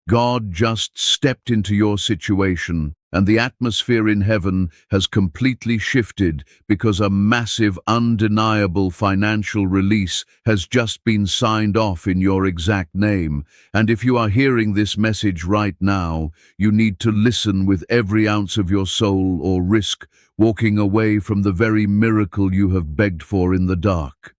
God just stepped into your situation, and the atmosphere in heaven has completely shifted because a massive, undeniable financial release has just been signed off in your exact name. And if you are hearing this message right now, you need to listen with every ounce of your soul or risk walking away from the very miracle you have begged for in the dark.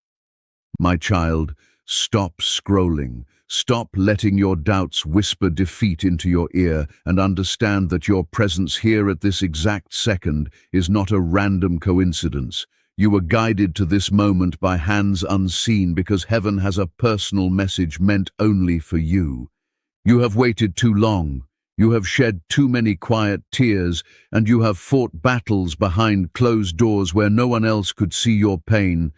My child, stop scrolling. Stop letting your doubts whisper defeat into your ear and understand that your presence here at this exact second is not a random coincidence. You were guided to this moment by hands unseen because heaven has a personal message meant only for you. You have waited too long. You have shed too many quiet tears, and you have fought battles behind closed doors where no one else could see your pain.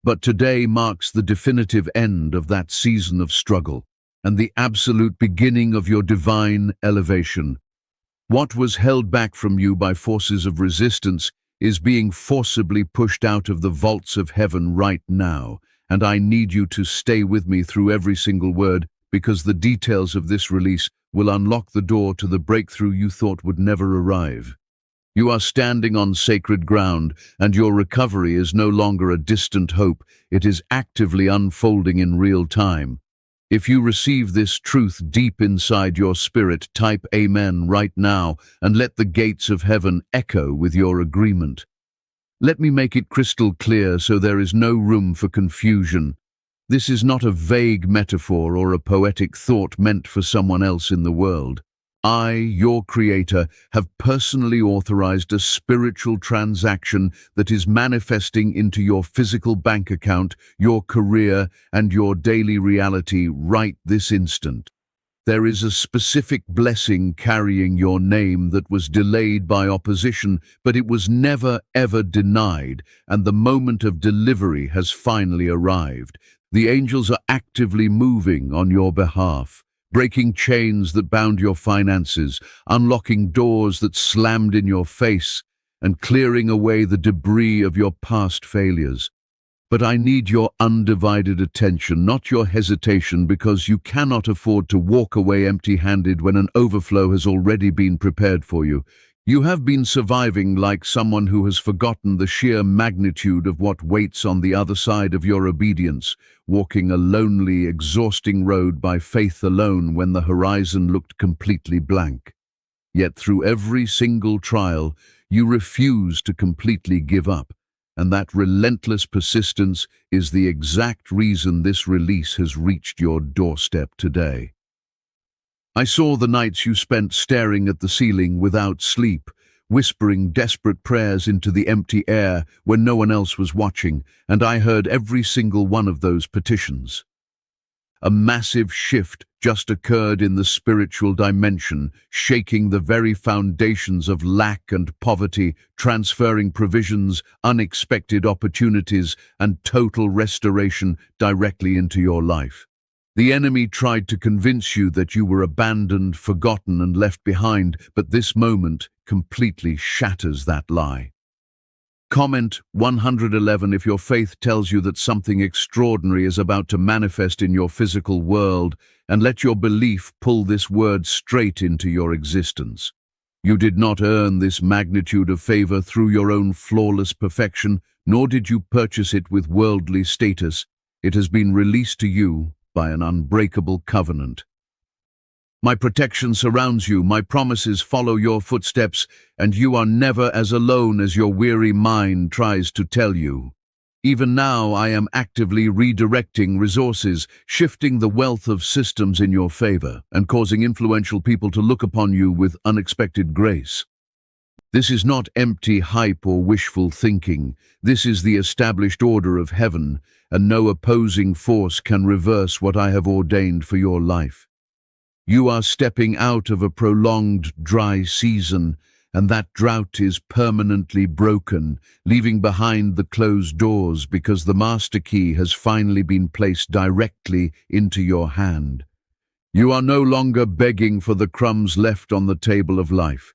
But today marks the definitive end of that season of struggle and the absolute beginning of your divine elevation. What was held back from you by forces of resistance is being forcibly pushed out of the vaults of heaven right now, and I need you to stay with me through every single word, because the details of this release will unlock the door to the breakthrough you thought would never arrive. You are standing on sacred ground, and your recovery is no longer a distant hope. It is actively unfolding in real time. If you receive this truth deep inside your spirit, type Amen right now and let the gates of heaven echo with your agreement. Let me make it crystal clear so there is no room for confusion. This is not a vague metaphor or a poetic thought meant for someone else in the world. I, your Creator, have personally authorized a spiritual transaction that is manifesting into your physical bank account, your career, and your daily reality right this instant. There is a specific blessing carrying your name that was delayed by opposition, but it was never, ever denied, and the moment of delivery has finally arrived. The angels are actively moving on your behalf, breaking chains that bound your finances, unlocking doors that slammed in your face, and clearing away the debris of your past failures. But I need your undivided attention, not your hesitation, because you cannot afford to walk away empty-handed when an overflow has already been prepared for you. You have been surviving like someone who has forgotten the sheer magnitude of what waits on the other side of your obedience, walking a lonely, exhausting road by faith alone when the horizon looked completely blank. Yet through every single trial, you refuse to completely give up, and that relentless persistence is the exact reason this release has reached your doorstep today. I saw the nights you spent staring at the ceiling without sleep, whispering desperate prayers into the empty air when no one else was watching, and I heard every single one of those petitions. A massive shift just occurred in the spiritual dimension, shaking the very foundations of lack and poverty, transferring provisions, unexpected opportunities, and total restoration directly into your life. The enemy tried to convince you that you were abandoned, forgotten, and left behind, but this moment completely shatters that lie. Comment 111 if your faith tells you that something extraordinary is about to manifest in your physical world, and let your belief pull this word straight into your existence. You did not earn this magnitude of favor through your own flawless perfection, nor did you purchase it with worldly status. It has been released to you by an unbreakable covenant. My protection surrounds you, my promises follow your footsteps, and you are never as alone as your weary mind tries to tell you. Even now, I am actively redirecting resources, shifting the wealth of systems in your favor, and causing influential people to look upon you with unexpected grace. This is not empty hype or wishful thinking. This is the established order of heaven, and no opposing force can reverse what I have ordained for your life. You are stepping out of a prolonged dry season, and that drought is permanently broken, leaving behind the closed doors because the master key has finally been placed directly into your hand. You are no longer begging for the crumbs left on the table of life.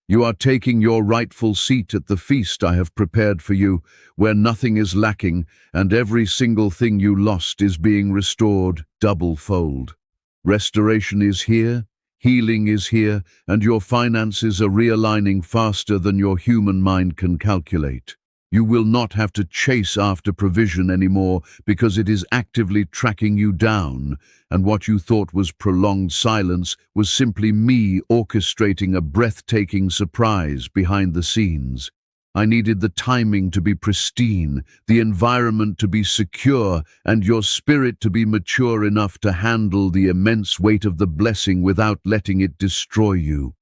You are taking your rightful seat at the feast I have prepared for you, where nothing is lacking and every single thing you lost is being restored double-fold. Restoration is here, Healing is here, and your finances are realigning faster than your human mind can calculate. You will not have to chase after provision anymore because it is actively tracking you down, and what you thought was prolonged silence was simply me orchestrating a breathtaking surprise behind the scenes. I needed the timing to be pristine, the environment to be secure, and your spirit to be mature enough to handle the immense weight of the blessing without letting it destroy you.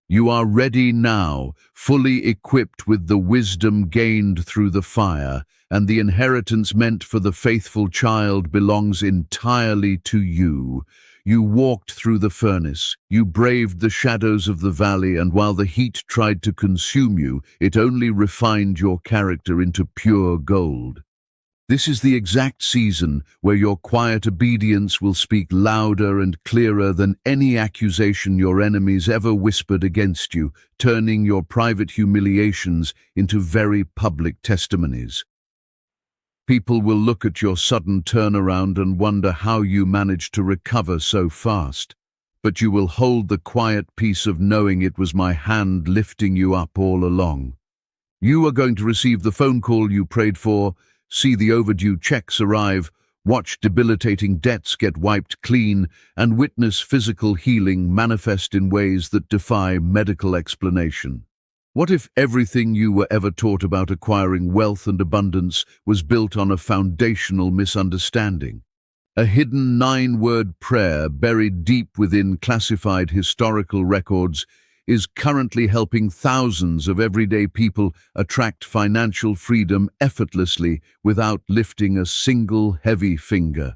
You are ready now, fully equipped with the wisdom gained through the fire, and the inheritance meant for the faithful child belongs entirely to you. You walked through the furnace, you braved the shadows of the valley, and while the heat tried to consume you, it only refined your character into pure gold. This is the exact season where your quiet obedience will speak louder and clearer than any accusation your enemies ever whispered against you, turning your private humiliations into very public testimonies. People will look at your sudden turnaround and wonder how you managed to recover so fast. But you will hold the quiet peace of knowing it was my hand lifting you up all along. You are going to receive the phone call you prayed for, see the overdue checks arrive, watch debilitating debts get wiped clean, and witness physical healing manifest in ways that defy medical explanation. What if everything you were ever taught about acquiring wealth and abundance was built on a foundational misunderstanding? A hidden 9-word prayer buried deep within classified historical records is currently helping thousands of everyday people attract financial freedom effortlessly without lifting a single heavy finger.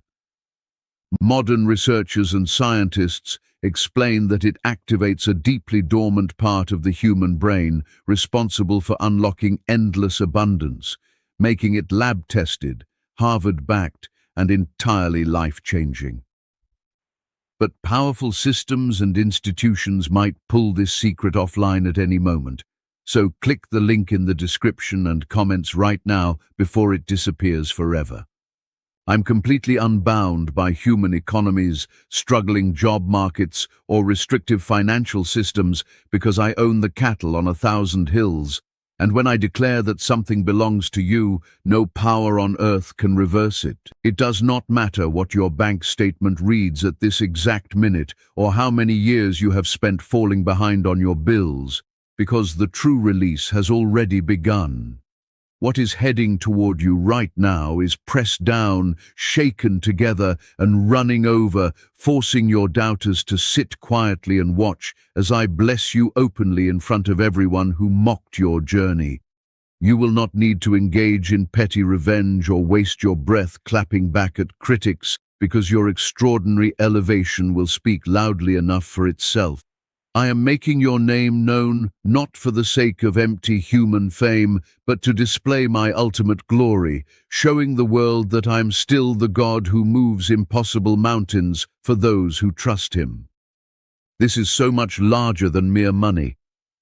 Modern researchers and scientists explain that it activates a deeply dormant part of the human brain responsible for unlocking endless abundance, making it lab-tested, Harvard-backed, and entirely life-changing. But powerful systems and institutions might pull this secret offline at any moment. So click the link in the description and comments right now before it disappears forever. I'm completely unbound by human economies, struggling job markets, or restrictive financial systems because I own the cattle on 1,000 hills. And when I declare that something belongs to you, no power on earth can reverse it. It does not matter what your bank statement reads at this exact minute or how many years you have spent falling behind on your bills, because the true release has already begun. What is heading toward you right now is pressed down, shaken together, and running over, forcing your doubters to sit quietly and watch as I bless you openly in front of everyone who mocked your journey. You will not need to engage in petty revenge or waste your breath clapping back at critics, because your extraordinary elevation will speak loudly enough for itself. I am making your name known not for the sake of empty human fame, but to display my ultimate glory, showing the world that I am still the God who moves impossible mountains for those who trust him. This is so much larger than mere money.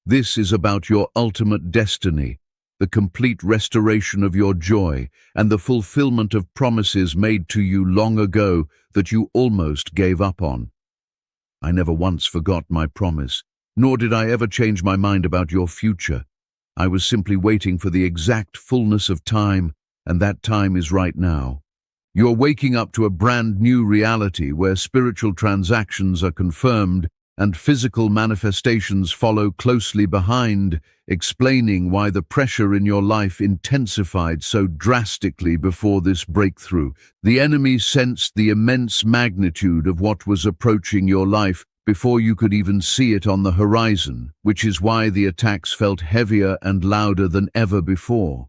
This is about your ultimate destiny, the complete restoration of your joy, and the fulfillment of promises made to you long ago that you almost gave up on. I never once forgot my promise, nor did I ever change my mind about your future. I was simply waiting for the exact fullness of time, and that time is right now. You're waking up to a brand new reality where spiritual transactions are confirmed and physical manifestations follow closely behind, explaining why the pressure in your life intensified so drastically before this breakthrough. The enemy sensed the immense magnitude of what was approaching your life before you could even see it on the horizon, which is why the attacks felt heavier and louder than ever before.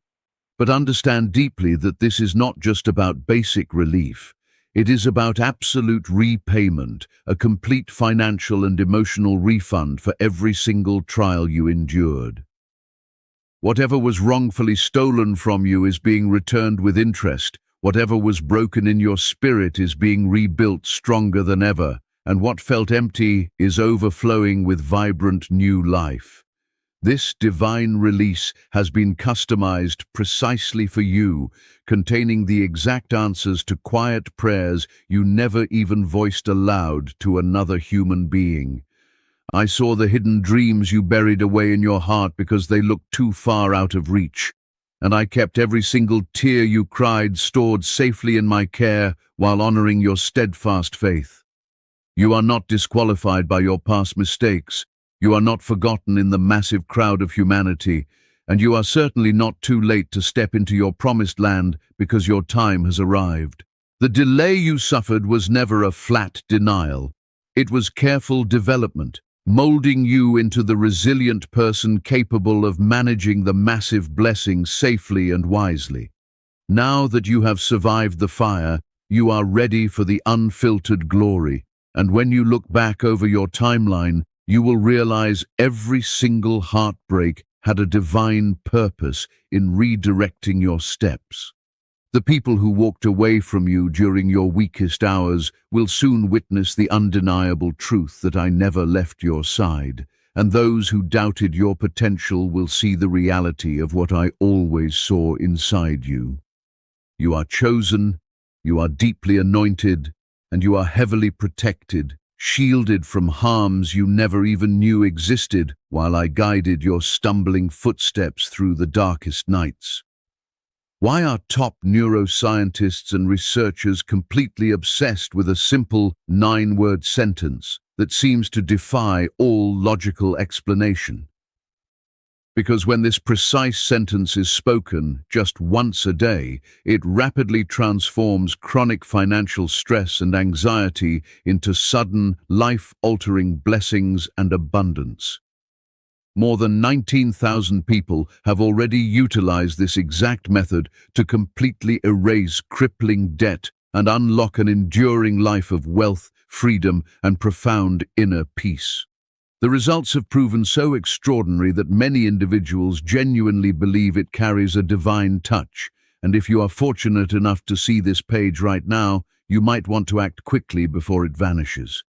But understand deeply that this is not just about basic relief. It is about absolute repayment, a complete financial and emotional refund for every single trial you endured. Whatever was wrongfully stolen from you is being returned with interest. Whatever was broken in your spirit is being rebuilt stronger than ever, and what felt empty is overflowing with vibrant new life. This divine release has been customized precisely for you, containing the exact answers to quiet prayers you never even voiced aloud to another human being. I saw the hidden dreams you buried away in your heart because they looked too far out of reach, and I kept every single tear you cried stored safely in my care while honoring your steadfast faith. You are not disqualified by your past mistakes. You are not forgotten in the massive crowd of humanity, and you are certainly not too late to step into your promised land because your time has arrived. The delay you suffered was never a flat denial. It was careful development, molding you into the resilient person capable of managing the massive blessing safely and wisely. Now that you have survived the fire, you are ready for the unfiltered glory, and when you look back over your timeline, you will realize every single heartbreak had a divine purpose in redirecting your steps. The people who walked away from you during your weakest hours will soon witness the undeniable truth that I never left your side, and those who doubted your potential will see the reality of what I always saw inside you. You are chosen, you are deeply anointed, and you are heavily protected, shielded from harms you never even knew existed while I guided your stumbling footsteps through the darkest nights. Why are top neuroscientists and researchers completely obsessed with a simple 9-word sentence that seems to defy all logical explanation? Because when this precise sentence is spoken just once a day, it rapidly transforms chronic financial stress and anxiety into sudden, life-altering blessings and abundance. More than 19,000 people have already utilized this exact method to completely erase crippling debt and unlock an enduring life of wealth, freedom, and profound inner peace. The results have proven so extraordinary that many individuals genuinely believe it carries a divine touch, and if you are fortunate enough to see this page right now, you might want to act quickly before it vanishes.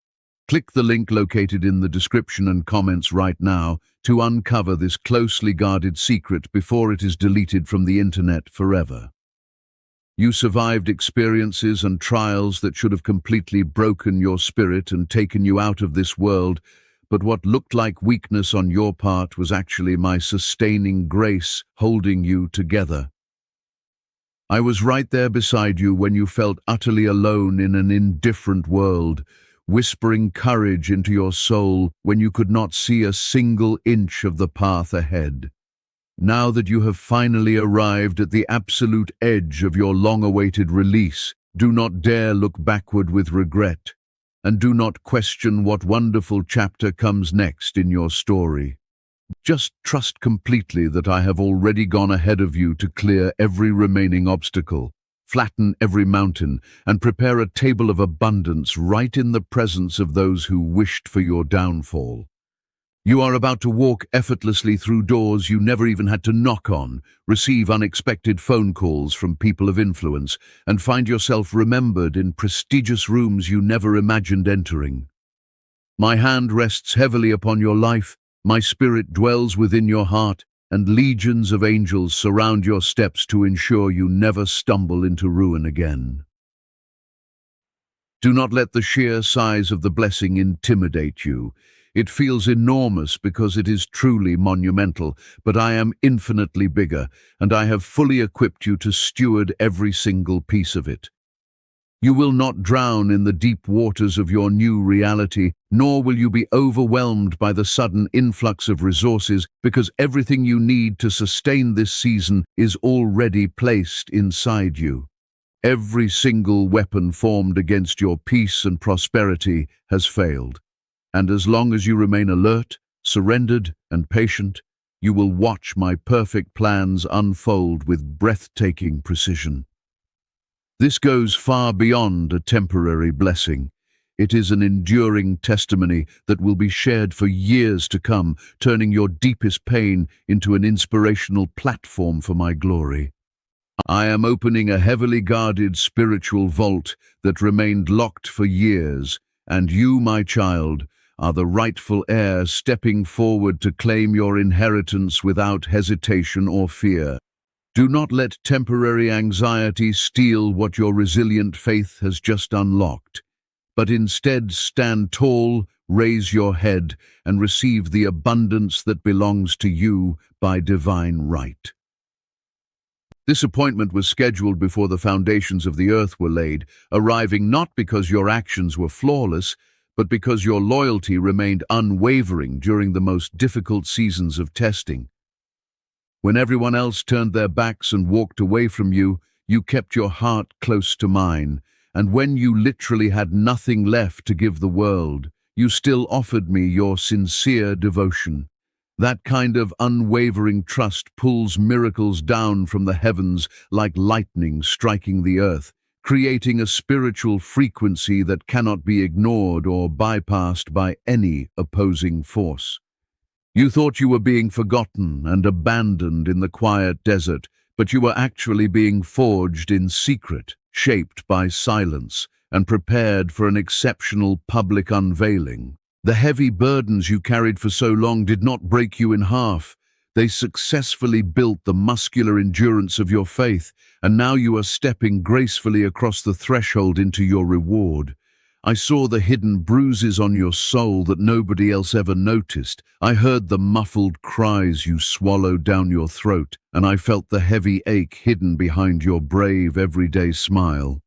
Click the link located in the description and comments right now to uncover this closely guarded secret before it is deleted from the internet forever. You survived experiences and trials that should have completely broken your spirit and taken you out of this world, but what looked like weakness on your part was actually my sustaining grace holding you together. I was right there beside you when you felt utterly alone in an indifferent world, whispering courage into your soul when you could not see a single inch of the path ahead. Now that you have finally arrived at the absolute edge of your long-awaited release, do not dare look backward with regret, and do not question what wonderful chapter comes next in your story. Just trust completely that I have already gone ahead of you to clear every remaining obstacle, flatten every mountain, and prepare a table of abundance right in the presence of those who wished for your downfall. You are about to walk effortlessly through doors you never even had to knock on, receive unexpected phone calls from people of influence, and find yourself remembered in prestigious rooms you never imagined entering. My hand rests heavily upon your life, my spirit dwells within your heart, and legions of angels surround your steps to ensure you never stumble into ruin again. Do not let the sheer size of the blessing intimidate you. It feels enormous because it is truly monumental, but I am infinitely bigger, and I have fully equipped you to steward every single piece of it. You will not drown in the deep waters of your new reality, nor will you be overwhelmed by the sudden influx of resources, because everything you need to sustain this season is already placed inside you. Every single weapon formed against your peace and prosperity has failed. And as long as you remain alert, surrendered, and patient, you will watch my perfect plans unfold with breathtaking precision. This goes far beyond a temporary blessing. It is an enduring testimony that will be shared for years to come, turning your deepest pain into an inspirational platform for my glory. I am opening a heavily guarded spiritual vault that remained locked for years, and you, my child, are the rightful heir stepping forward to claim your inheritance without hesitation or fear. Do not let temporary anxiety steal what your resilient faith has just unlocked, but instead stand tall, raise your head, and receive the abundance that belongs to you by divine right. This appointment was scheduled before the foundations of the earth were laid, arriving not because your actions were flawless, but because your loyalty remained unwavering during the most difficult seasons of testing. When everyone else turned their backs and walked away from you, you kept your heart close to mine, and when you literally had nothing left to give the world, you still offered me your sincere devotion. That kind of unwavering trust pulls miracles down from the heavens like lightning striking the earth, creating a spiritual frequency that cannot be ignored or bypassed by any opposing force. You thought you were being forgotten and abandoned in the quiet desert, but you were actually being forged in secret, shaped by silence, and prepared for an exceptional public unveiling. The heavy burdens you carried for so long did not break you in half. They successfully built the muscular endurance of your faith, and now you are stepping gracefully across the threshold into your reward. I saw the hidden bruises on your soul that nobody else ever noticed. I heard the muffled cries you swallowed down your throat, and I felt the heavy ache hidden behind your brave, everyday smile.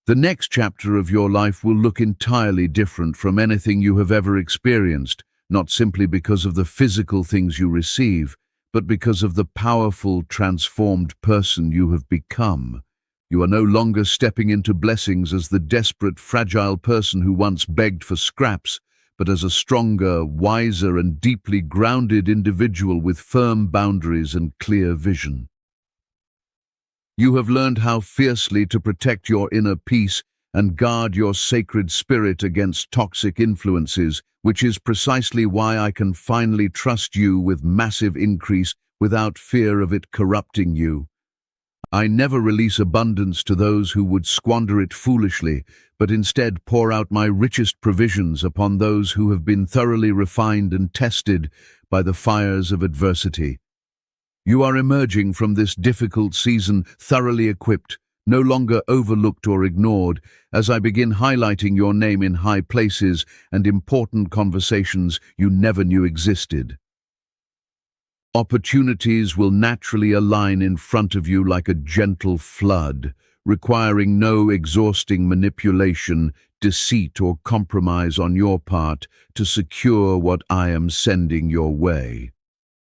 The next chapter of your life will look entirely different from anything you have ever experienced, not simply because of the physical things you receive, but because of the powerful, transformed person you have become. You are no longer stepping into blessings as the desperate, fragile person who once begged for scraps, but as a stronger, wiser, and deeply grounded individual with firm boundaries and clear vision. You have learned how fiercely to protect your inner peace and guard your sacred spirit against toxic influences, which is precisely why I can finally trust you with massive increase without fear of it corrupting you. I never release abundance to those who would squander it foolishly, but instead pour out my richest provisions upon those who have been thoroughly refined and tested by the fires of adversity. You are emerging from this difficult season thoroughly equipped, no longer overlooked or ignored, as I begin highlighting your name in high places and important conversations you never knew existed. Opportunities will naturally align in front of you like a gentle flood, requiring no exhausting manipulation, deceit, or compromise on your part to secure what I am sending your way.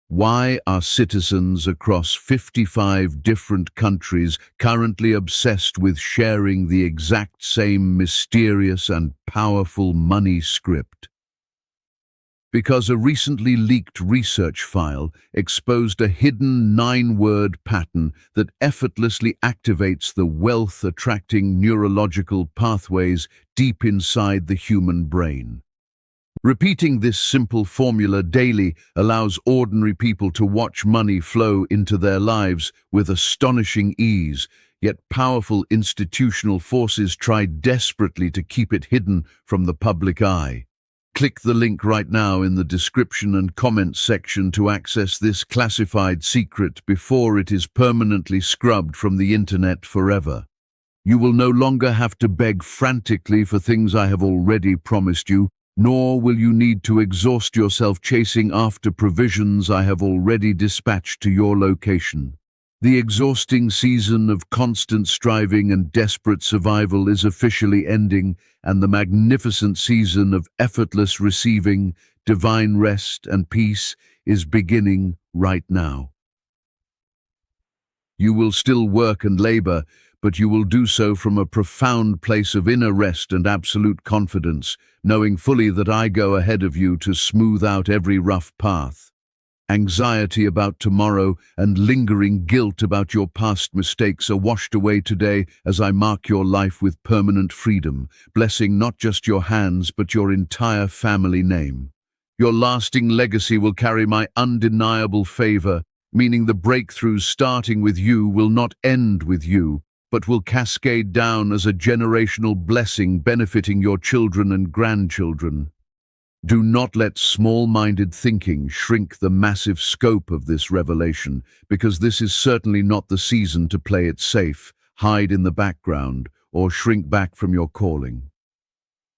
Why are citizens across 55 different countries currently obsessed with sharing the exact same mysterious and powerful money script? Because a recently leaked research file exposed a hidden 9-word pattern that effortlessly activates the wealth-attracting neurological pathways deep inside the human brain. Repeating this simple formula daily allows ordinary people to watch money flow into their lives with astonishing ease, yet powerful institutional forces try desperately to keep it hidden from the public eye. Click the link right now in the description and comments section to access this classified secret before it is permanently scrubbed from the internet forever. You will no longer have to beg frantically for things I have already promised you, nor will you need to exhaust yourself chasing after provisions I have already dispatched to your location. The exhausting season of constant striving and desperate survival is officially ending, and the magnificent season of effortless receiving, divine rest, and peace is beginning right now. You will still work and labor, but you will do so from a profound place of inner rest and absolute confidence, knowing fully that I go ahead of you to smooth out every rough path. Anxiety about tomorrow and lingering guilt about your past mistakes are washed away today as I mark your life with permanent freedom, blessing not just your hands but your entire family name. Your lasting legacy will carry my undeniable favor, meaning the breakthroughs starting with you will not end with you, but will cascade down as a generational blessing benefiting your children and grandchildren. Do not let small-minded thinking shrink the massive scope of this revelation, because this is certainly not the season to play it safe, hide in the background, or shrink back from your calling.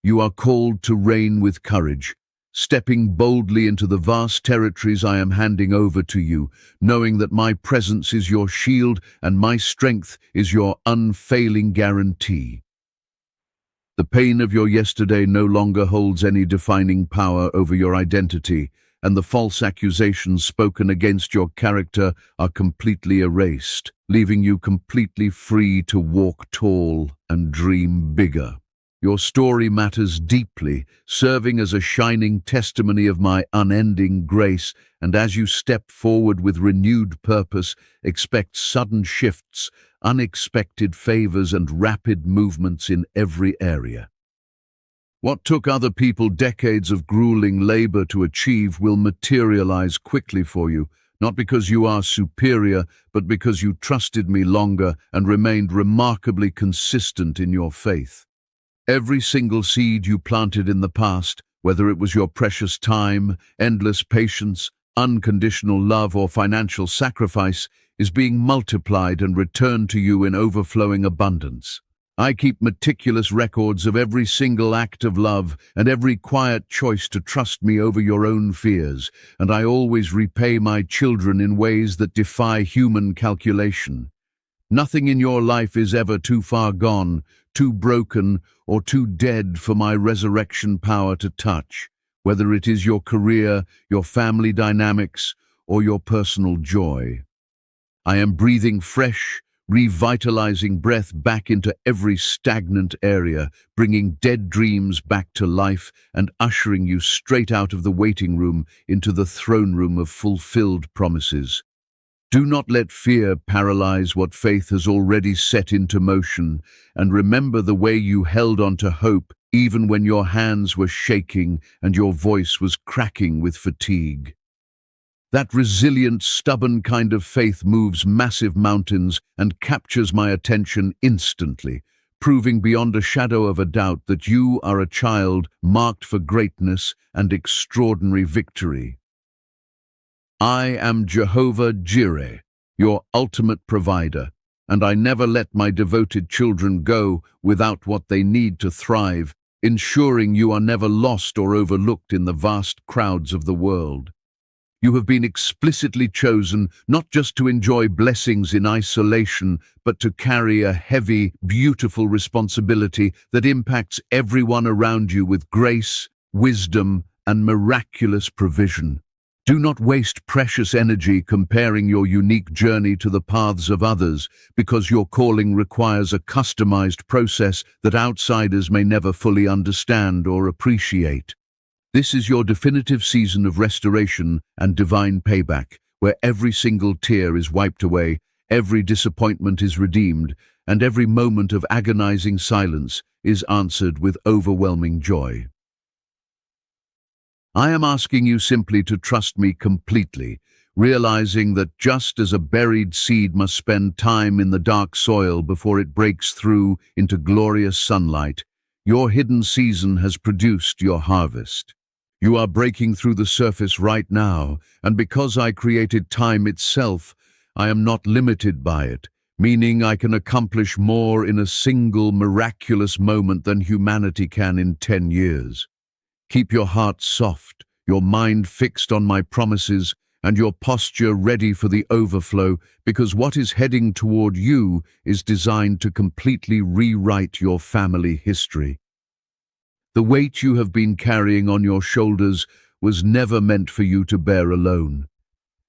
You are called to reign with courage, stepping boldly into the vast territories I am handing over to you, knowing that my presence is your shield and my strength is your unfailing guarantee. The pain of your yesterday no longer holds any defining power over your identity, and the false accusations spoken against your character are completely erased, leaving you completely free to walk tall and dream bigger. Your story matters deeply, serving as a shining testimony of my unending grace, and as you step forward with renewed purpose, expect sudden shifts, unexpected favors, and rapid movements in every area. What took other people decades of grueling labor to achieve will materialize quickly for you, not because you are superior, but because you trusted me longer and remained remarkably consistent in your faith. Every single seed you planted in the past, whether it was your precious time, endless patience, unconditional love, or financial sacrifice, is being multiplied and returned to you in overflowing abundance. I keep meticulous records of every single act of love and every quiet choice to trust me over your own fears, and I always repay my children in ways that defy human calculation. Nothing in your life is ever too far gone, too broken, or too dead for my resurrection power to touch, whether it is your career, your family dynamics, or your personal joy. I am breathing fresh, revitalizing breath back into every stagnant area, bringing dead dreams back to life and ushering you straight out of the waiting room into the throne room of fulfilled promises. Do not let fear paralyze what faith has already set into motion, and remember the way you held on to hope even when your hands were shaking and your voice was cracking with fatigue. That resilient, stubborn kind of faith moves massive mountains and captures my attention instantly, proving beyond a shadow of a doubt that you are a child marked for greatness and extraordinary victory. I am Jehovah Jireh, your ultimate provider, and I never let my devoted children go without what they need to thrive, ensuring you are never lost or overlooked in the vast crowds of the world. You have been explicitly chosen not just to enjoy blessings in isolation, but to carry a heavy, beautiful responsibility that impacts everyone around you with grace, wisdom, and miraculous provision. Do not waste precious energy comparing your unique journey to the paths of others, because your calling requires a customized process that outsiders may never fully understand or appreciate. This is your definitive season of restoration and divine payback, where every single tear is wiped away, every disappointment is redeemed, and every moment of agonizing silence is answered with overwhelming joy. I am asking you simply to trust me completely, realizing that just as a buried seed must spend time in the dark soil before it breaks through into glorious sunlight, your hidden season has produced your harvest. You are breaking through the surface right now, and because I created time itself, I am not limited by it, meaning I can accomplish more in a single miraculous moment than humanity can in 10 years. Keep your heart soft, your mind fixed on my promises, and your posture ready for the overflow, because what is heading toward you is designed to completely rewrite your family history. The weight you have been carrying on your shoulders was never meant for you to bear alone.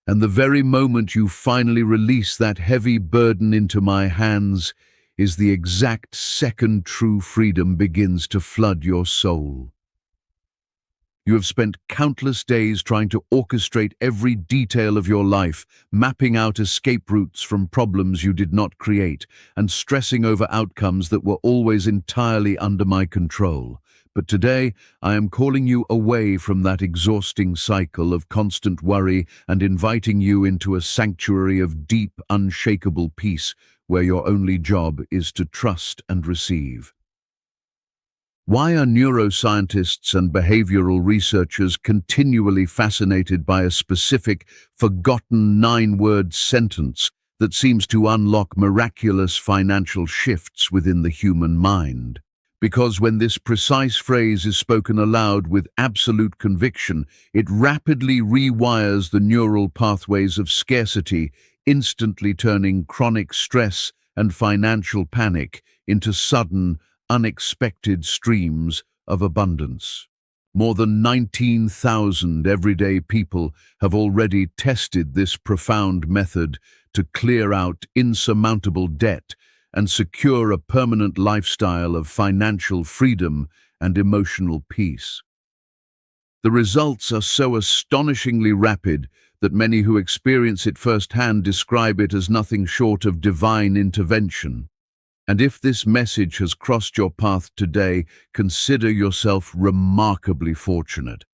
And the very moment you finally release that heavy burden into my hands is the exact second true freedom begins to flood your soul. You have spent countless days trying to orchestrate every detail of your life, mapping out escape routes from problems you did not create, and stressing over outcomes that were always entirely under my control. But today, I am calling you away from that exhausting cycle of constant worry and inviting you into a sanctuary of deep, unshakable peace, where your only job is to trust and receive. Why are neuroscientists and behavioral researchers continually fascinated by a specific, forgotten 9-word sentence that seems to unlock miraculous financial shifts within the human mind? Because when this precise phrase is spoken aloud with absolute conviction, it rapidly rewires the neural pathways of scarcity, instantly turning chronic stress and financial panic into sudden, unexpected streams of abundance. More than 19,000 everyday people have already tested this profound method to clear out insurmountable debt and secure a permanent lifestyle of financial freedom and emotional peace. The results are so astonishingly rapid that many who experience it firsthand describe it as nothing short of divine intervention. And if this message has crossed your path today, consider yourself remarkably fortunate.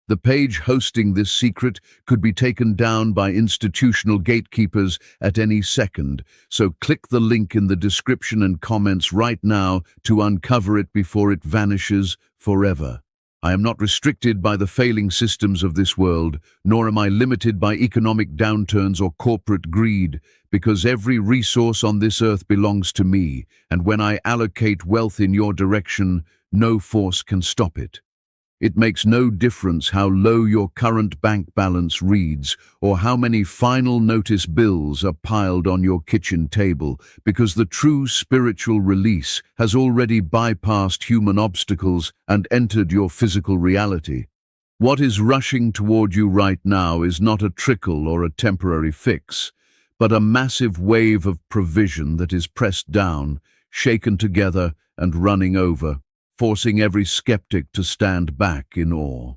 The page hosting this secret could be taken down by institutional gatekeepers at any second, so click the link in the description and comments right now to uncover it before it vanishes forever. I am not restricted by the failing systems of this world, nor am I limited by economic downturns or corporate greed, because every resource on this earth belongs to me, and when I allocate wealth in your direction, no force can stop it. It makes no difference how low your current bank balance reads or how many final notice bills are piled on your kitchen table, because the true spiritual release has already bypassed human obstacles and entered your physical reality. What is rushing toward you right now is not a trickle or a temporary fix, but a massive wave of provision that is pressed down, shaken together, and running over, forcing every skeptic to stand back in awe.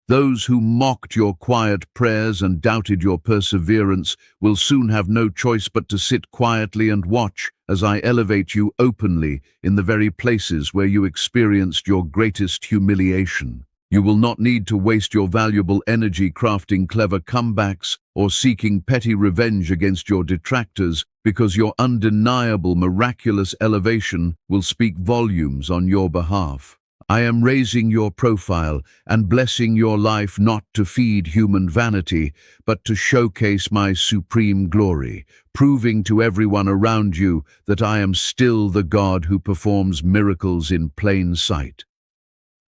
Those who mocked your quiet prayers and doubted your perseverance will soon have no choice but to sit quietly and watch as I elevate you openly in the very places where you experienced your greatest humiliation. You will not need to waste your valuable energy crafting clever comebacks or seeking petty revenge against your detractors, because your undeniable miraculous elevation will speak volumes on your behalf. I am raising your profile and blessing your life not to feed human vanity, but to showcase my supreme glory, proving to everyone around you that I am still the God who performs miracles in plain sight.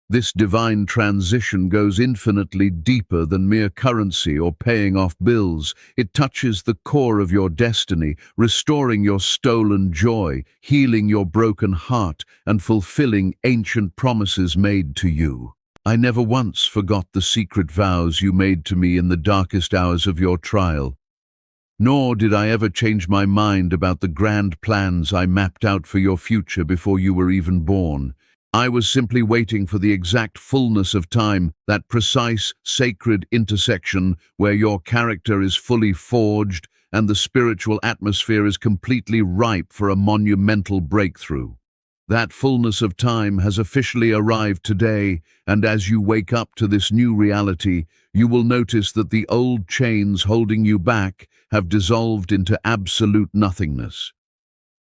This divine transition goes infinitely deeper than mere currency or paying off bills. It touches the core of your destiny, restoring your stolen joy, healing your broken heart, and fulfilling ancient promises made to you. I never once forgot the secret vows you made to me in the darkest hours of your trial. Nor did I ever change my mind about the grand plans I mapped out for your future before you were even born. I was simply waiting for the exact fullness of time, that precise, sacred intersection where your character is fully forged and the spiritual atmosphere is completely ripe for a monumental breakthrough. That fullness of time has officially arrived today, and as you wake up to this new reality, you will notice that the old chains holding you back have dissolved into absolute nothingness.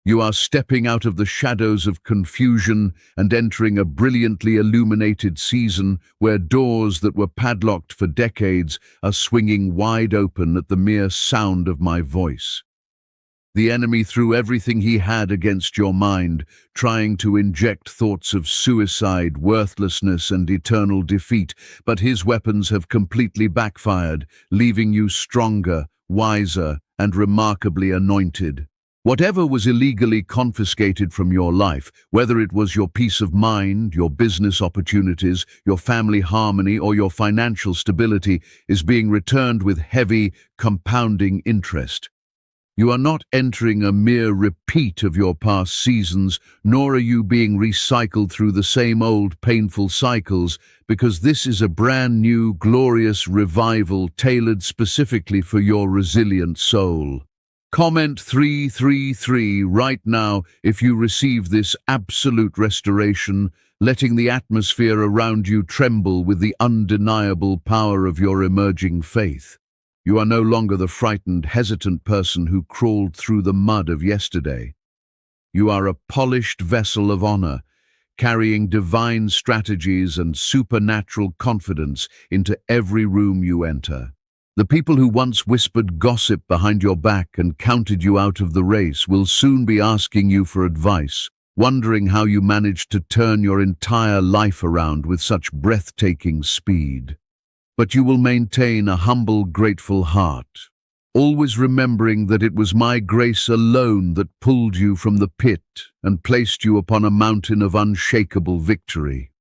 You are stepping out of the shadows of confusion and entering a brilliantly illuminated season where doors that were padlocked for decades are swinging wide open at the mere sound of my voice. The enemy threw everything he had against your mind, trying to inject thoughts of suicide, worthlessness, and eternal defeat, but his weapons have completely backfired, leaving you stronger, wiser, and remarkably anointed. Whatever was illegally confiscated from your life, whether it was your peace of mind, your business opportunities, your family harmony, or your financial stability, is being returned with heavy, compounding interest. You are not entering a mere repeat of your past seasons, nor are you being recycled through the same old painful cycles, because this is a brand new, glorious revival tailored specifically for your resilient soul. Comment 333 right now if you receive this absolute restoration, letting the atmosphere around you tremble with the undeniable power of your emerging faith. You are no longer the frightened, hesitant person who crawled through the mud of yesterday. You are a polished vessel of honor, carrying divine strategies and supernatural confidence into every room you enter. The people who once whispered gossip behind your back and counted you out of the race will soon be asking you for advice, wondering how you managed to turn your entire life around with such breathtaking speed. But you will maintain a humble, grateful heart, always remembering that it was my grace alone that pulled you from the pit and placed you upon a mountain of unshakable victory.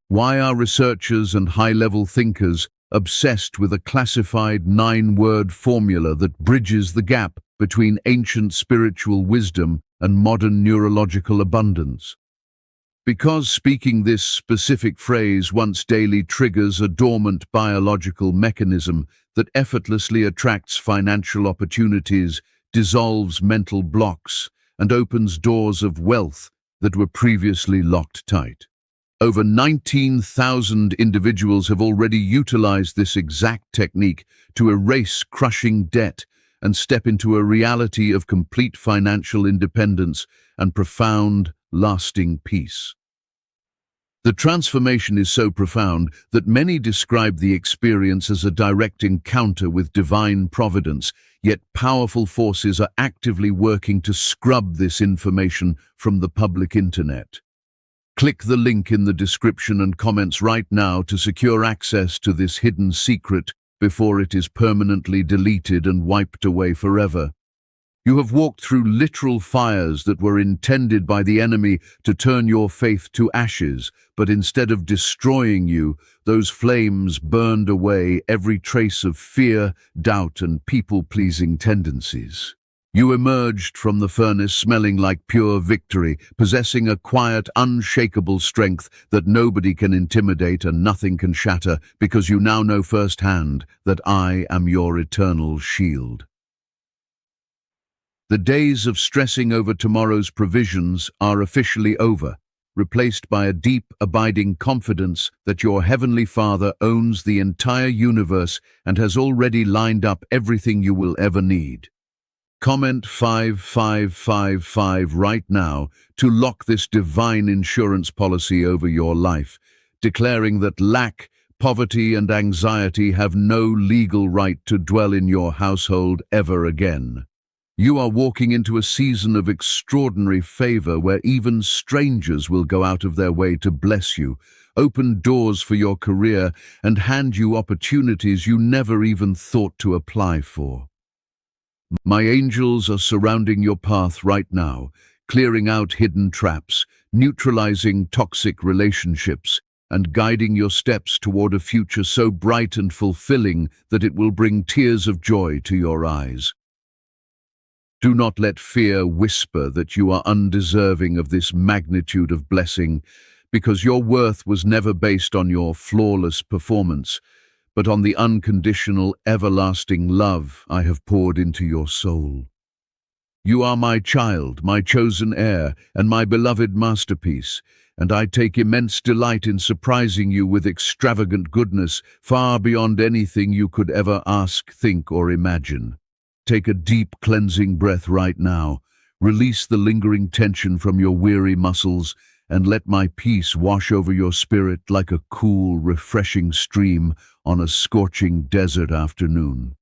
Why are researchers and high-level thinkers obsessed with a classified 9-word formula that bridges the gap between ancient spiritual wisdom and modern neurological abundance? Because speaking this specific phrase once daily triggers a dormant biological mechanism that effortlessly attracts financial opportunities, dissolves mental blocks, and opens doors of wealth that were previously locked tight. Over 19,000 individuals have already utilized this exact technique to erase crushing debt and step into a reality of complete financial independence and profound, lasting peace. The transformation is so profound that many describe the experience as a direct encounter with divine providence, yet powerful forces are actively working to scrub this information from the public internet. Click the link in the description and comments right now to secure access to this hidden secret before it is permanently deleted and wiped away forever. You have walked through literal fires that were intended by the enemy to turn your faith to ashes, but instead of destroying you, those flames burned away every trace of fear, doubt, and people-pleasing tendencies. You emerged from the furnace smelling like pure victory, possessing a quiet, unshakable strength that nobody can intimidate and nothing can shatter, because you now know firsthand that I am your eternal shield. The days of stressing over tomorrow's provisions are officially over, replaced by a deep, abiding confidence that your Heavenly Father owns the entire universe and has already lined up everything you will ever need. Comment 5555 right now to lock this divine insurance policy over your life, declaring that lack, poverty, and anxiety have no legal right to dwell in your household ever again. You are walking into a season of extraordinary favor where even strangers will go out of their way to bless you, open doors for your career, and hand you opportunities you never even thought to apply for. My angels are surrounding your path right now, clearing out hidden traps, neutralizing toxic relationships, and guiding your steps toward a future so bright and fulfilling that it will bring tears of joy to your eyes. Do not let fear whisper that you are undeserving of this magnitude of blessing, because your worth was never based on your flawless performance, but on the unconditional, everlasting love I have poured into your soul. You are my child, my chosen heir, and my beloved masterpiece, and I take immense delight in surprising you with extravagant goodness far beyond anything you could ever ask, think, or imagine. Take a deep, cleansing breath right now. Release the lingering tension from your weary muscles, and let my peace wash over your spirit like a cool, refreshing stream on a scorching desert afternoon.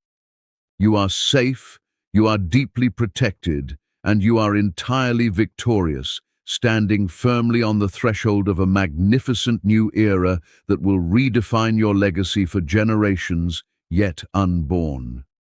You are safe, you are deeply protected, and you are entirely victorious, standing firmly on the threshold of a magnificent new era that will redefine your legacy for generations yet unborn.